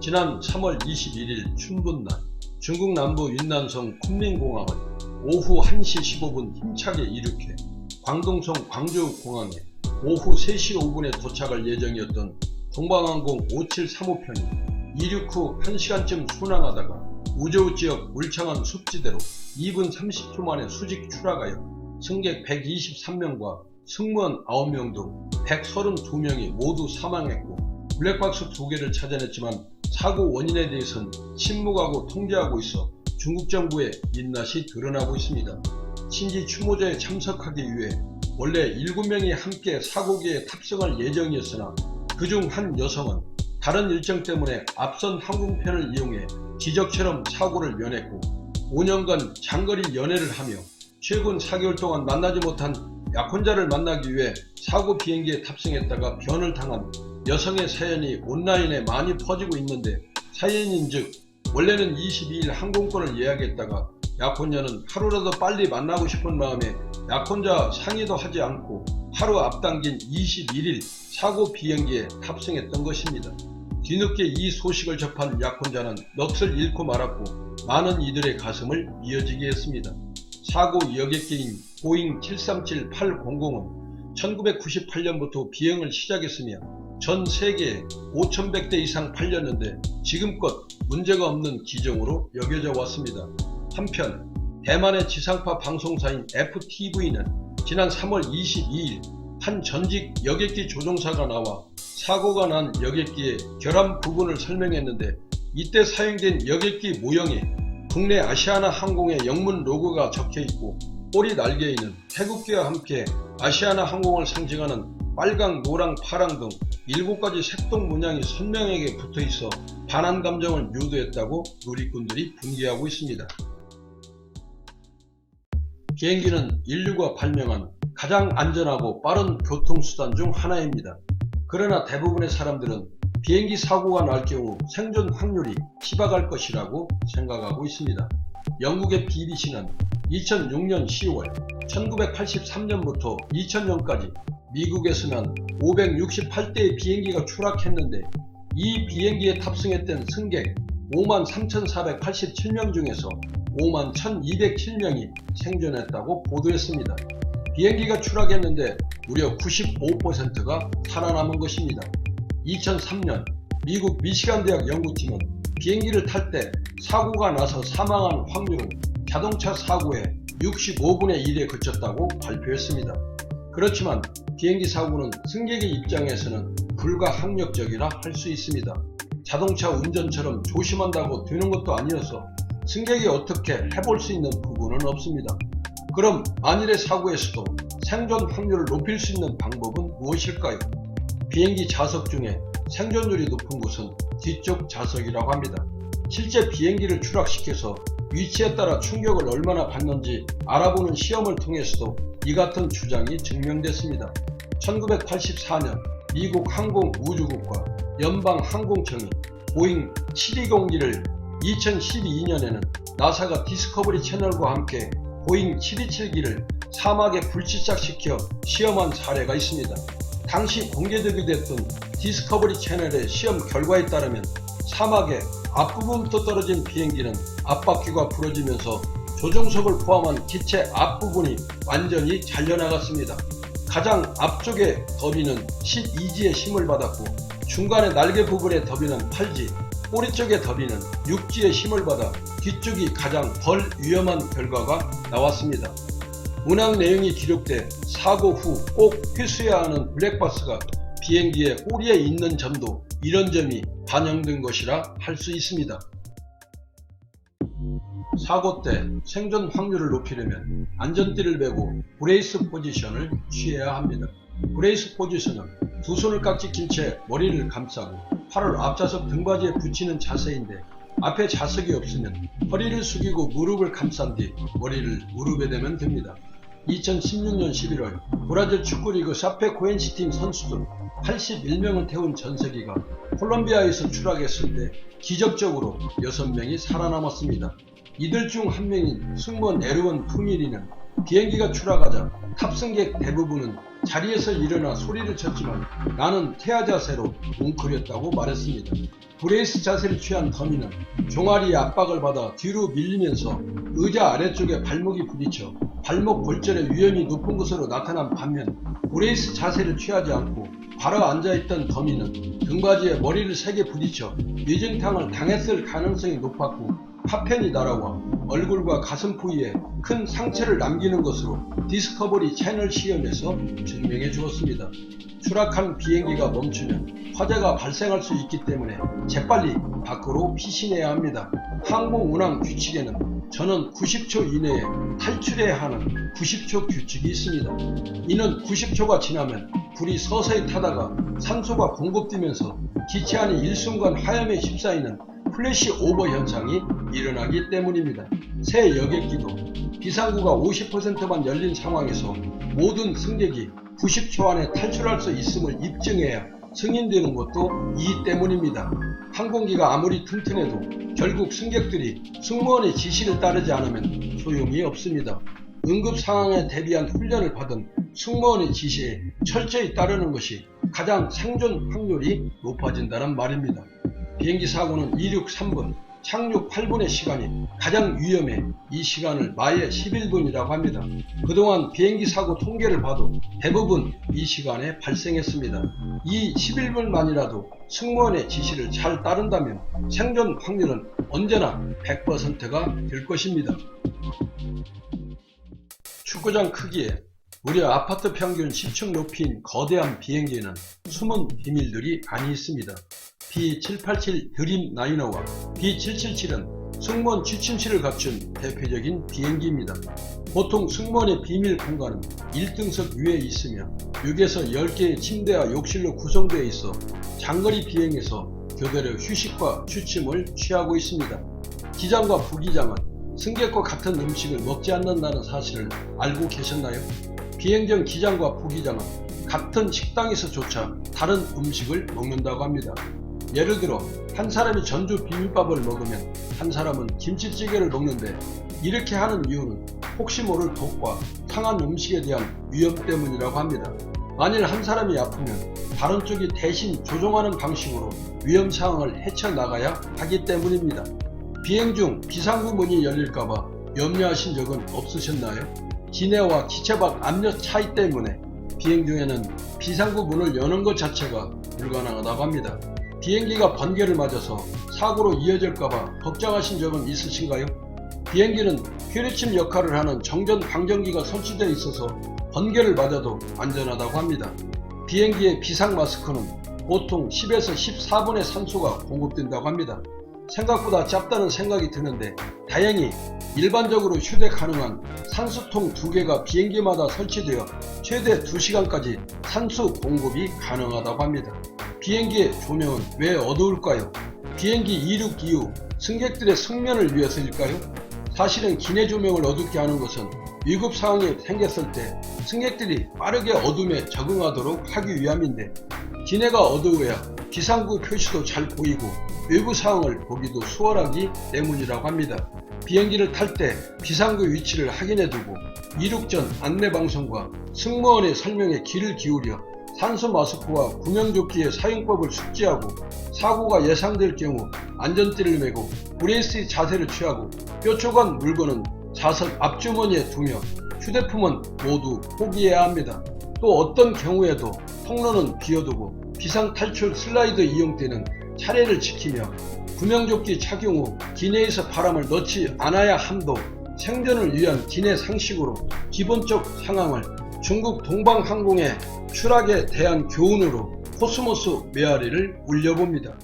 지난 3월 21일 춘분날 중국 남부 윤난성 쿤민공항을 오후 1시 15분 힘차게 이륙해 광동성 광주공항에 오후 3시 5분에 도착할 예정이었던 동방항공 5735편이 이륙 후 1시간쯤 순항하다가 우저우지역 울창한 숲지대로 2분 30초 만에 수직 추락하여 승객 123명과 승무원 9명 등 132명이 모두 사망했고 블랙박스 2개를 찾아냈지만 사고 원인에 대해서는 침묵하고 통제하고 있어 중국 정부의 민낯이 드러나고 있습니다. 친지 추모제에 참석하기 위해 원래 7명이 함께 사고기에 탑승할 예정이었으나 그중 한 여성은 다른 일정 때문에 앞선 항공편을 이용해 기적처럼 사고를 면했고 5년간 장거리 연애를 하며 최근 4개월 동안 만나지 못한 약혼자를 만나기 위해 사고 비행기에 탑승했다가 변을 당한 여성의 사연이 온라인에 많이 퍼지고 있는데, 사연인즉 원래는 22일 항공권을 예약했다가 약혼자는 하루라도 빨리 만나고 싶은 마음에 약혼자 상의도 하지 않고 하루 앞당긴 21일 사고 비행기에 탑승했던 것입니다. 뒤늦게 이 소식을 접한 약혼자는 넋을 잃고 말았고 많은 이들의 가슴을 미어지게 했습니다. 사고 여객기인 보잉 737-800은 1998년부터 비행을 시작했으며 전 세계에 5,100대 이상 팔렸는데 지금껏 문제가 없는 기종으로 여겨져 왔습니다. 한편 대만의 지상파 방송사인 FTV는 지난 3월 22일 한 전직 여객기 조종사가 나와 사고가 난 여객기의 결함 부분을 설명했는데, 이때 사용된 여객기 모형에 국내 아시아나 항공의 영문 로고가 적혀있고 꼬리 날개에는 태극기와 함께 아시아나 항공을 상징하는 빨강, 노랑, 파랑 등 7가지 색동 문양이 선명하게 붙어있어 반한 감정을 유도했다고 누리꾼들이 분개하고 있습니다. 비행기는 인류가 발명한 가장 안전하고 빠른 교통수단 중 하나입니다. 그러나 대부분의 사람들은 비행기 사고가 날 경우 생존 확률이 희박할 것이라고 생각하고 있습니다. 영국의 BBC는 2006년 10월 1983년부터 2000년까지 미국에서는 568대의 비행기가 추락했는데 이 비행기에 탑승했던 승객 53,487명 중에서 51,207명이 생존했다고 보도했습니다. 비행기가 추락했는데 무려 95%가 살아남은 것입니다. 2003년 미국 미시간 대학 연구팀은 비행기를 탈 때 사고가 나서 사망한 확률은 자동차 사고의 65분의 1에 그쳤다고 발표했습니다. 그렇지만 비행기 사고는 승객의 입장에서는 불가항력적이라 할 수 있습니다. 자동차 운전처럼 조심한다고 되는 것도 아니어서 승객이 어떻게 해볼 수 있는 부분은 없습니다. 그럼 만일의 사고에서도 생존 확률을 높일 수 있는 방법은 무엇일까요? 비행기 좌석 중에 생존율이 높은 곳은 뒤쪽 좌석이라고 합니다. 실제 비행기를 추락시켜서 위치에 따라 충격을 얼마나 받는지 알아보는 시험을 통해서도 이 같은 주장이 증명됐습니다. 1984년 미국 항공우주국과 연방항공청이 보잉 720를 2012년에는 나사가 디스커버리 채널과 함께 보잉 727기를 사막에 불시착시켜 시험한 사례가 있습니다. 당시 공개되게 됐던 디스커버리 채널의 시험 결과에 따르면 사막의 앞부분부터 떨어진 비행기는 앞바퀴가 부러지면서 조종석을 포함한 기체 앞부분이 완전히 잘려나갔습니다. 가장 앞쪽의 더비는 12G의 힘을 받았고 중간의 날개 부분의 더비는 8G, 꼬리 쪽의 더비는 6G의 힘을 받아 뒤쪽이 가장 덜 위험한 결과가 나왔습니다. 운항 내용이 기록돼 사고 후 꼭 필수해야 하는 블랙박스가 비행기의 꼬리에 있는 점도 이런 점이 반영된 것이라 할 수 있습니다. 사고 때 생존 확률을 높이려면 안전띠를 매고 브레이스 포지션을 취해야 합니다. 브레이스 포지션은 두 손을 깍지 낀 채 머리를 감싸고 팔을 앞좌석 등받이에 붙이는 자세인데, 앞에 좌석이 없으면 허리를 숙이고 무릎을 감싼 뒤 머리를 무릎에 대면 됩니다. 2016년 11월 브라질 축구리그 샤페코엔시 팀 선수들 81명을 태운 전세기가 콜롬비아에서 추락했을 때 기적적으로 6명이 살아남았습니다. 이들 중 한 명인 승무원 에르원 푸미리는 비행기가 추락하자 탑승객 대부분은 자리에서 일어나 소리를 쳤지만 나는 태아 자세로 웅크렸다고 말했습니다. 브레이스 자세를 취한 더미는 종아리의 압박을 받아 뒤로 밀리면서 의자 아래쪽에 발목이 부딪혀 발목 골절의 위험이 높은 것으로 나타난 반면, 브레이스 자세를 취하지 않고 바로 앉아있던 더미는 등받이에 머리를 세게 부딪혀 뇌진탕을 당했을 가능성이 높았고 파편이 날아와 얼굴과 가슴 부위에 큰 상처를 남기는 것으로 디스커버리 채널 시험에서 증명해 주었습니다. 추락한 비행기가 멈추면 화재가 발생할 수 있기 때문에 재빨리 밖으로 피신해야 합니다. 항공 운항 규칙에는 전원 90초 이내에 탈출해야 하는 90초 규칙이 있습니다. 이는 90초가 지나면 불이 서서히 타다가 산소가 공급되면서 기체 안이 일순간 하염에 휩싸이는 플래시 오버 현상이 일어나기 때문입니다. 새 여객기도 비상구가 50%만 열린 상황에서 모든 승객이 90초 안에 탈출할 수 있음을 입증해야 승인되는 것도 이 때문입니다. 항공기가 아무리 튼튼해도 결국 승객들이 승무원의 지시를 따르지 않으면 소용이 없습니다. 응급 상황에 대비한 훈련을 받은 승무원의 지시에 철저히 따르는 것이 가장 생존 확률이 높아진다는 말입니다. 비행기 사고는 이륙 3분, 착륙 8분의 시간이 가장 위험해 이 시간을 마의 11분이라고 합니다. 그동안 비행기 사고 통계를 봐도 대부분 이 시간에 발생했습니다. 이 11분만이라도 승무원의 지시를 잘 따른다면 생존 확률은 언제나 100%가 될 것입니다. 축구장 크기에 무려 아파트 평균 10층 높이인 거대한 비행기에는 숨은 비밀들이 많이 있습니다. B787 드림라이너와 B777은 승무원 취침실을 갖춘 대표적인 비행기입니다. 보통 승무원의 비밀 공간은 1등석 위에 있으며 6에서 10개의 침대와 욕실로 구성되어 있어 장거리 비행에서 교대로 휴식과 취침을 취하고 있습니다. 기장과 부기장은 승객과 같은 음식을 먹지 않는다는 사실을 알고 계셨나요? 비행 전 기장과 부기장은 같은 식당에서조차 다른 음식을 먹는다고 합니다. 예를 들어 한 사람이 전주 비빔밥을 먹으면 한 사람은 김치찌개를 먹는데, 이렇게 하는 이유는 혹시 모를 독과 상한 음식에 대한 위험 때문이라고 합니다. 만일 한 사람이 아프면 다른 쪽이 대신 조종하는 방식으로 위험 상황을 헤쳐나가야 하기 때문입니다. 비행 중 비상구 문이 열릴까봐 염려하신 적은 없으셨나요? 기내와 기체 밖 압력 차이 때문에 비행 중에는 비상구 문을 여는 것 자체가 불가능하다고 합니다. 비행기가 번개를 맞아서 사고로 이어질까봐 걱정하신 적은 있으신가요? 비행기는 휘리침 역할을 하는 정전 방전기가 설치되어 있어서 번개를 맞아도 안전하다고 합니다. 비행기의 비상 마스크는 보통 10에서 14분의 산소가 공급된다고 합니다. 생각보다 짧다는 생각이 드는데, 다행히 일반적으로 휴대 가능한 산수통 2개가 비행기마다 설치되어 최대 2시간까지 산소 공급이 가능하다고 합니다. 비행기의 조명은 왜 어두울까요? 비행기 이륙 이후 승객들의 숙면을 위해서일까요? 사실은 기내 조명을 어둡게 하는 것은 위급 상황이 생겼을 때 승객들이 빠르게 어둠에 적응하도록 하기 위함인데, 기내가 어두워야 비상구 표시도 잘 보이고 외부 상황을 보기도 수월하기 때문이라고 합니다. 비행기를 탈 때 비상구 위치를 확인해 두고 이륙 전 안내방송과 승무원의 설명에 귀를 기울여 산소 마스크와 구명조끼의 사용법을 숙지하고, 사고가 예상될 경우 안전띠를 메고 브레이스 자세를 취하고 뾰족한 물건은 좌석 앞주머니에 두며 휴대폰은 모두 포기해야 합니다. 또 어떤 경우에도 통로는 비워두고 비상탈출 슬라이드 이용 때는 차례를 지키며 구명조끼 착용 후 기내에서 바람을 넣지 않아야 함도 생존을 위한 기내 상식으로 기본적 상황을 중국 동방항공의 추락에 대한 교훈으로 코스모스 메아리를 울려봅니다.